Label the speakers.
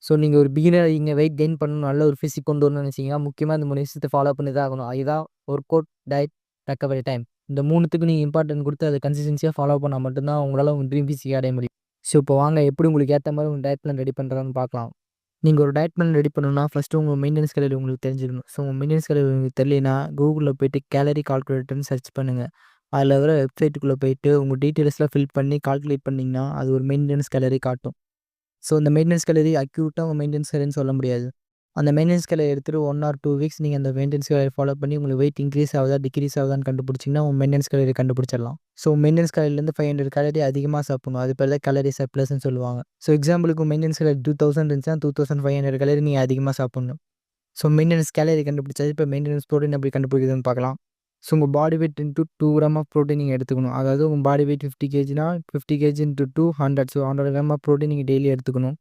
Speaker 1: So நீங்க ஒரு beginner weight gain பண்ணணும், நல்ல ஒரு ஃபிசிக் கொண்டு வரணும்னு நினைச்சீங்கன்னா, முக்கியமா இந்த 3 விஷயத்த ஃபாலோ பண்ணி தான் ஆகணும். அதுதான் work out, diet, recovery time. இந்த 3த்துக்கும் நீங்க இம்பார்ட்டன்ட் குடுத்து அத கன்சிஸ்டன்ஸியா ஃபாலோ பண்ணா மட்டும் தான் உங்களால உங்க ட்ரீம் ஃபிசிக்க அடைய முடியும். ஸோ இப்போ வாங்க எப்படி உங்களுக்கு ஏத்த மாரி உங்க டயட் பிளான் ரெடி பண்றதுன்னு பார்க்கலாம். நீங்க ஒரு டயட் பிளான் ரெடி பண்ணணும்னா, ஃபர்ஸ்ட்டு உங்க மெயின்டனன்ஸ் கேலரி உங்களுக்கு தெரிஞ்சுக்கணும். ஸோ உங்க மெயின்டனன்ஸ் கேலரி உங்களுக்கு தெரியலைன்னா, Googleல போயிட்டு கேலரி கால்குலேட்டர்ன்னு சர்ச் பண்ணுங்க. அதில வர வெப்சைட்டுக்குள்ள போயிட்டு உங்க டீட்டெயில்ஸ்லாம் ஃபில் பண்ணி கால்குலேட் பண்ணீங்கன்னா, அது ஒரு மெயின்டனன்ஸ் கேலரி காட்டும். ஸோ இந்த மெயின்டனன்ஸ் கேலரி அக்யூரேட்டா உங்க மெயின்டனன்ஸ் கேலரின்னு சொல்ல முடியாது. அந்த மெயின்டனன்ஸ் கேலரி எடுத்துட்டு 1 ஆர் 2 வீக்ஸ் நீங்க அந்த மெயின்டனன்ஸ் கேலரி ஃபாலோ பண்ணி உங்களுக்கு வெயிட் இன்கிரீஸ் ஆகுதா, டிக்ரீஸ் ஆகுதான்னு கண்டுபிடிச்சீங்கன்னா, உங்க மெயின்டனன்ஸ் கேலரி கண்டுபிடிச்சிடலாம். ஸோ மெயின்டனன்ஸ் கேலரிலேருந்து 500 கேலரி அதிகமா சாப்பிடணும். அது பேர் தான் கேலரி சர்ப்ளஸ்ன்னு சொல்லுவாங்க. ஸோ எக்ஸாம்பிளுக்கு மெயின்டனன்ஸ் கேலரி 2000 இருந்துச்சுன்னா 2500 கேலரி நீங்க அதிகமா சாப்பிடணும். ஸோ மெயின்டனன்ஸ் கேலரி கண்டுபிடிச்சாச்சு. இப்போ மெயின்டனன்ஸ் புரோட்டீன் எப்படி கண்டுபிடிக்கிறதுன்னு பார்க்கலாம். ஸோ உங்க body weight into 2 gram of protein நீங்க எடுத்துக்கணும். அதாவது உங்க பாடி வெயிட் 50 கேஜினா 50 KG into 2 100. So 100 gram of protein நீங்க டெய்லி எடுத்துக்கணும்.